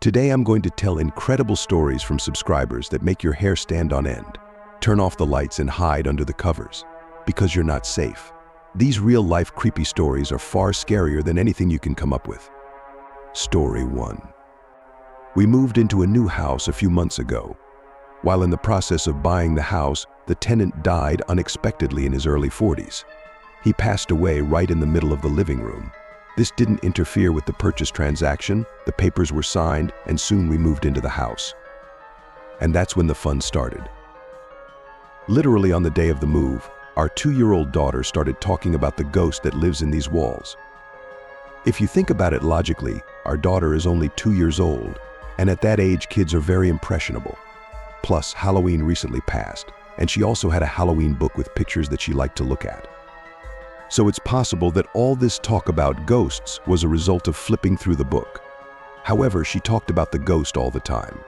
Today I'm going to tell incredible stories from subscribers that make your hair stand on end. Turn off the lights and hide under the covers, because you're not safe. These real-life creepy stories are far scarier than anything you can come up with. Story 1. We moved into a new house a few months ago. While in the process of buying the house, the tenant died unexpectedly in his early 40s. He passed away right in the middle of the living room. This didn't interfere with the purchase transaction, the papers were signed, and soon we moved into the house. And that's when the fun started. Literally on the day of the move, our 2-year-old daughter started talking about the ghost that lives in these walls. If you think about it logically, our daughter is only 2 years old, and at that age kids are very impressionable. Plus, Halloween recently passed, and she also had a Halloween book with pictures that she liked to look at. So it's possible that all this talk about ghosts was a result of flipping through the book. However, she talked about the ghost all the time.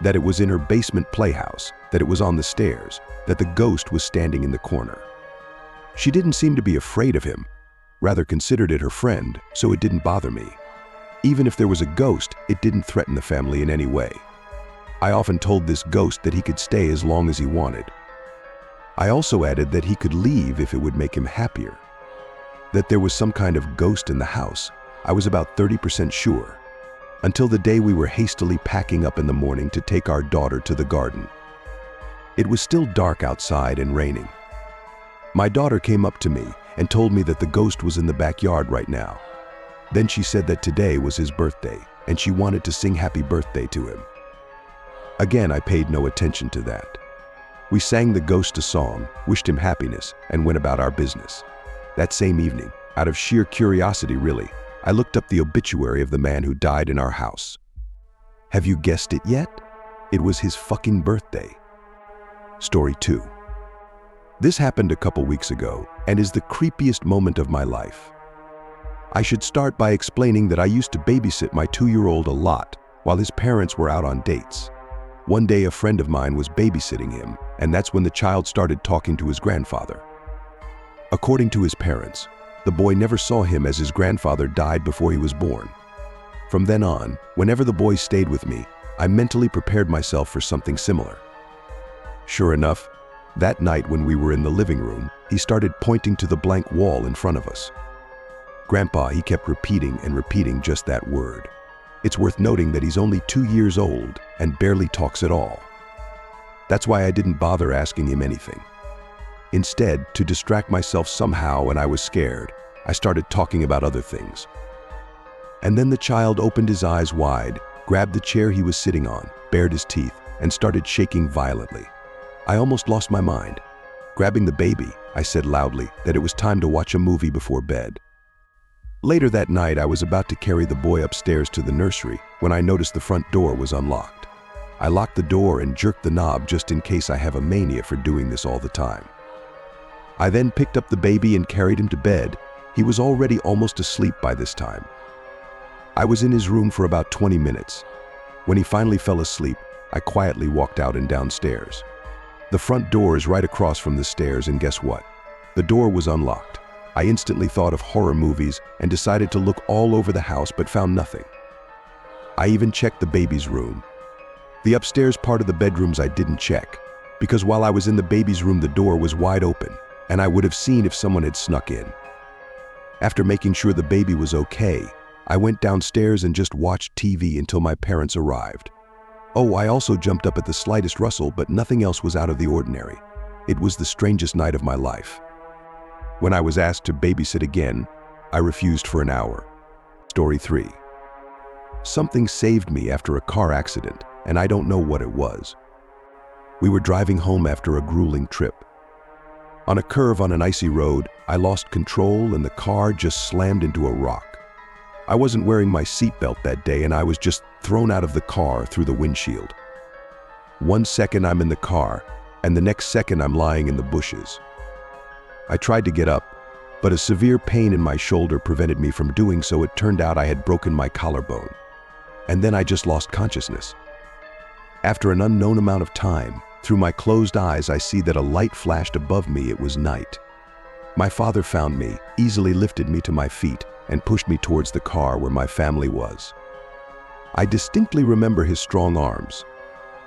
That it was in her basement playhouse, that it was on the stairs, that the ghost was standing in the corner. She didn't seem to be afraid of him, rather considered it her friend, so it didn't bother me. Even if there was a ghost, it didn't threaten the family in any way. I often told this ghost that he could stay as long as he wanted. I also added that he could leave if it would make him happier. That there was some kind of ghost in the house, I was about 30% sure, until the day we were hastily packing up in the morning to take our daughter to the garden. It was still dark outside and raining. My daughter came up to me and told me that the ghost was in the backyard right now. Then she said that today was his birthday and she wanted to sing happy birthday to him. Again, I paid no attention to that. We sang the ghost a song, wished him happiness, and went about our business. That same evening, out of sheer curiosity really, I looked up the obituary of the man who died in our house. Have you guessed it yet? It was his fucking birthday. Story 2. This happened a couple weeks ago and is the creepiest moment of my life. I should start by explaining that I used to babysit my 2-year-old a lot while his parents were out on dates. One day a friend of mine was babysitting him, and that's when the child started talking to his grandfather. According to his parents, the boy never saw him as his grandfather died before he was born. From then on, whenever the boy stayed with me, I mentally prepared myself for something similar. Sure enough, that night when we were in the living room, he started pointing to the blank wall in front of us. Grandpa, he kept repeating and repeating just that word. It's worth noting that he's only 2 years old and barely talks at all. That's why I didn't bother asking him anything. Instead, to distract myself somehow when I was scared, I started talking about other things. And then the child opened his eyes wide, grabbed the chair he was sitting on, bared his teeth, and started shaking violently. I almost lost my mind. Grabbing the baby, I said loudly that it was time to watch a movie before bed. Later that night, I was about to carry the boy upstairs to the nursery when I noticed the front door was unlocked. I locked the door and jerked the knob just in case I have a mania for doing this all the time. I then picked up the baby and carried him to bed. He was already almost asleep by this time. I was in his room for about 20 minutes. When he finally fell asleep, I quietly walked out and downstairs. The front door is right across from the stairs, and guess what? The door was unlocked. I instantly thought of horror movies and decided to look all over the house but found nothing. I even checked the baby's room. The upstairs part of the bedrooms I didn't check, because while I was in the baby's room the door was wide open, and I would have seen if someone had snuck in. After making sure the baby was okay, I went downstairs and just watched TV until my parents arrived. Oh, I also jumped up at the slightest rustle, but nothing else was out of the ordinary. It was the strangest night of my life. When I was asked to babysit again, I refused for an hour. Story 3. Something saved me after a car accident, and I don't know what it was. We were driving home after a grueling trip. On a curve on an icy road, I lost control and the car just slammed into a rock. I wasn't wearing my seatbelt that day and I was just thrown out of the car through the windshield. 1 second I'm in the car, and the next second I'm lying in the bushes. I tried to get up, but a severe pain in my shoulder prevented me from doing so. It turned out I had broken my collarbone. And then I just lost consciousness. After an unknown amount of time, through my closed eyes I see that a light flashed above me. It was night. My father found me, easily lifted me to my feet, and pushed me towards the car where my family was. I distinctly remember his strong arms.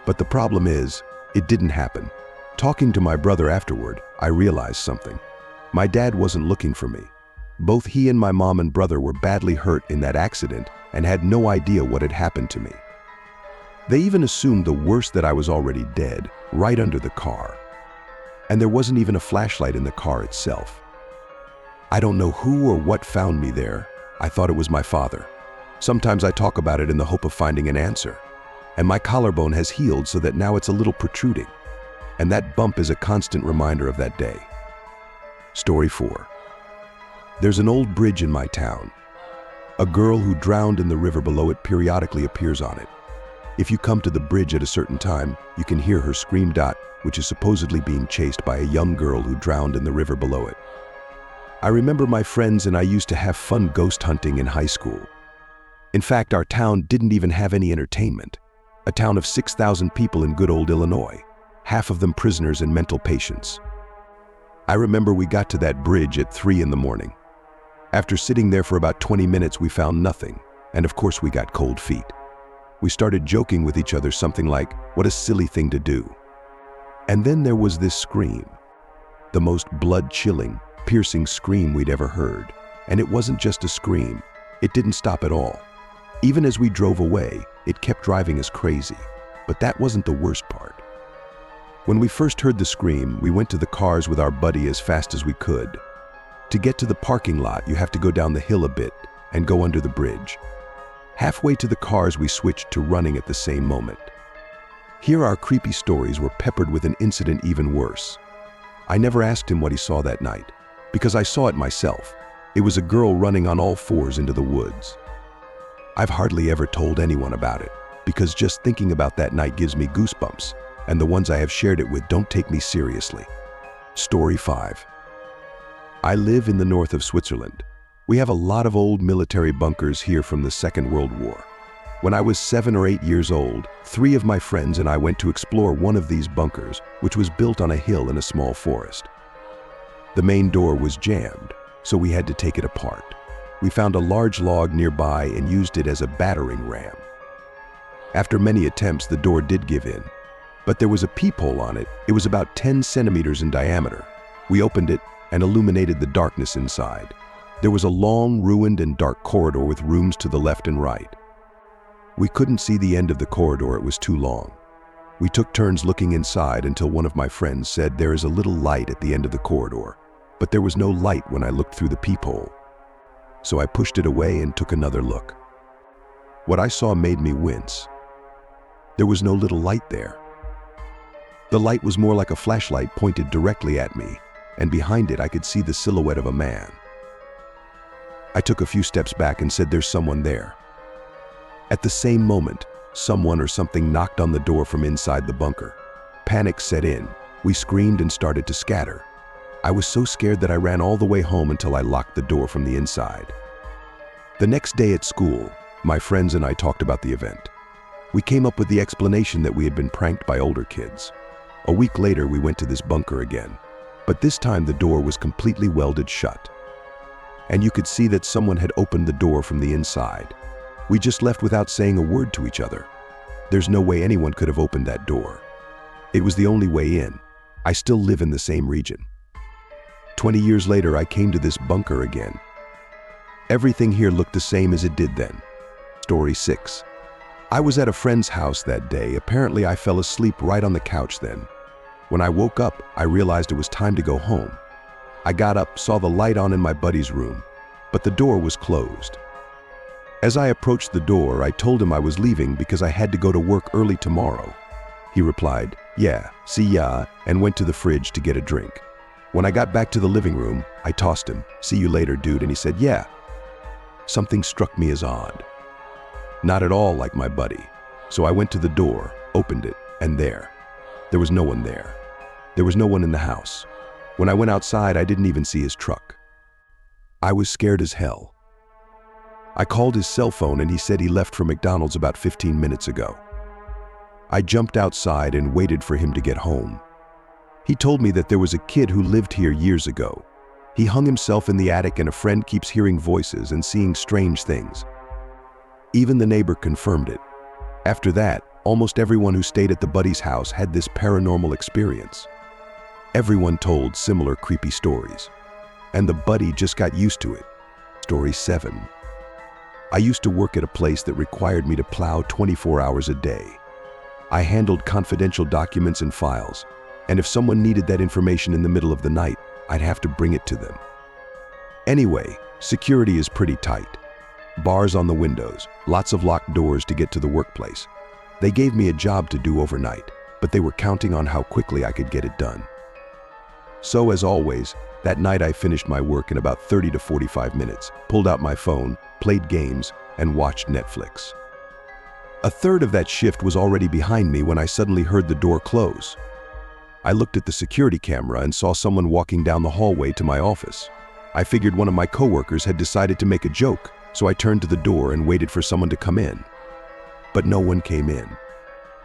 But the problem is, it didn't happen. Talking to my brother afterward, I realized something. My dad wasn't looking for me. Both he and my mom and brother were badly hurt in that accident and had no idea what had happened to me. They even assumed the worst, that I was already dead, right under the car. And there wasn't even a flashlight in the car itself. I don't know who or what found me there. I thought it was my father. Sometimes I talk about it in the hope of finding an answer. And my collarbone has healed so that now it's a little protruding. And that bump is a constant reminder of that day. Story 4. There's an old bridge in my town. A girl who drowned in the river below it periodically appears on it. If you come to the bridge at a certain time, you can hear her scream, which is supposedly being chased by a young girl who drowned in the river below it. I remember my friends and I used to have fun ghost hunting in high school. In fact, our town didn't even have any entertainment. A town of 6,000 people in good old Illinois, half of them prisoners and mental patients. I remember we got to that bridge at 3 in the morning. After sitting there for about 20 minutes, we found nothing, and of course we got cold feet. We started joking with each other something like, "What a silly thing to do." And then there was this scream. The most blood-chilling, piercing scream we'd ever heard. And it wasn't just a scream. It didn't stop at all. Even as we drove away, it kept driving us crazy. But that wasn't the worst part. When we first heard the scream, we went to the cars with our buddy as fast as we could. To get to the parking lot, you have to go down the hill a bit and go under the bridge. Halfway to the cars, we switched to running at the same moment. Here our creepy stories were peppered with an incident even worse. I never asked him what he saw that night, because I saw it myself. It was a girl running on all fours into the woods. I've hardly ever told anyone about it, because just thinking about that night gives me goosebumps, and the ones I have shared it with don't take me seriously. Story 5. I live in the north of Switzerland. We have a lot of old military bunkers here from the Second World War. When I was 7 or 8 years old, 3 of my friends and I went to explore one of these bunkers, which was built on a hill in a small forest. The main door was jammed, so we had to take it apart. We found a large log nearby and used it as a battering ram. After many attempts, the door did give in, but there was a peephole on it. It was about 10 centimeters in diameter. We opened it and illuminated the darkness inside. There was a long, ruined and dark corridor with rooms to the left and right. We couldn't see the end of the corridor, it was too long. We took turns looking inside until one of my friends said, "There is a little light at the end of the corridor," but there was no light when I looked through the peephole. So I pushed it away and took another look. What I saw made me wince. There was no little light there. The light was more like a flashlight pointed directly at me, and behind it I could see the silhouette of a man. I took a few steps back and said, "There's someone there." At the same moment, someone or something knocked on the door from inside the bunker. Panic set in. We screamed and started to scatter. I was so scared that I ran all the way home until I locked the door from the inside. The next day at school, my friends and I talked about the event. We came up with the explanation that we had been pranked by older kids. A week later, we went to this bunker again, but this time the door was completely welded shut. And you could see that someone had opened the door from the inside. We just left without saying a word to each other. There's no way anyone could have opened that door. It was the only way in. I still live in the same region. 20 years later, I came to this bunker again. Everything here looked the same as it did then. Story 6. I was at a friend's house that day. Apparently, I fell asleep right on the couch then. When I woke up, I realized it was time to go home. I got up, saw the light on in my buddy's room, but the door was closed. As I approached the door, I told him I was leaving because I had to go to work early tomorrow. He replied, "Yeah, see ya," and went to the fridge to get a drink. When I got back to the living room, I tossed him, "See you later, dude," and he said, "Yeah." Something struck me as odd. Not at all like my buddy. So I went to the door, opened it, and there was no one there. There was no one in the house. When I went outside, I didn't even see his truck. I was scared as hell. I called his cell phone and he said he left for McDonald's about 15 minutes ago. I jumped outside and waited for him to get home. He told me that there was a kid who lived here years ago. He hung himself in the attic and a friend keeps hearing voices and seeing strange things. Even the neighbor confirmed it. After that, almost everyone who stayed at the buddy's house had this paranormal experience. Everyone told similar creepy stories, and the buddy just got used to it. Story 7. I used to work at a place that required me to plow 24 hours a day. I handled confidential documents and files, and if someone needed that information in the middle of the night, I'd have to bring it to them. Anyway, security is pretty tight. Bars on the windows, lots of locked doors to get to the workplace. They gave me a job to do overnight, but they were counting on how quickly I could get it done. So as always, that night I finished my work in about 30 to 45 minutes, pulled out my phone, played games, and watched Netflix. A third of that shift was already behind me when I suddenly heard the door close. I looked at the security camera and saw someone walking down the hallway to my office. I figured one of my coworkers had decided to make a joke, so I turned to the door and waited for someone to come in. But no one came in.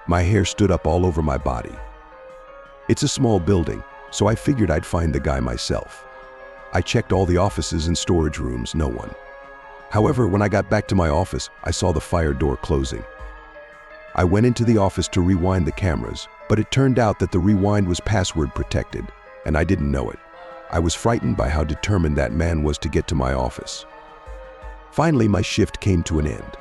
My hair stood up all over my body. It's a small building, so I figured I'd find the guy myself. I checked all the offices and storage rooms, no one. However, when I got back to my office, I saw the fire door closing. I went into the office to rewind the cameras, but it turned out that the rewind was password protected, and I didn't know it. I was frightened by how determined that man was to get to my office. Finally, my shift came to an end.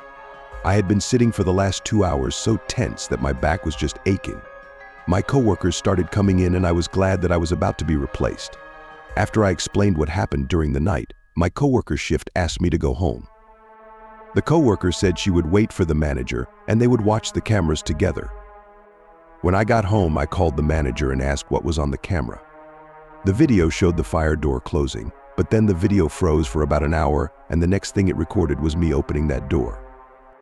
I had been sitting for the last 2 hours so tense that my back was just aching. My coworkers started coming in and I was glad that I was about to be replaced. After I explained what happened during the night, my coworker's shift asked me to go home. The coworker said she would wait for the manager and they would watch the cameras together. When I got home, I called the manager and asked what was on the camera. The video showed the fire door closing, but then the video froze for about an hour and the next thing it recorded was me opening that door.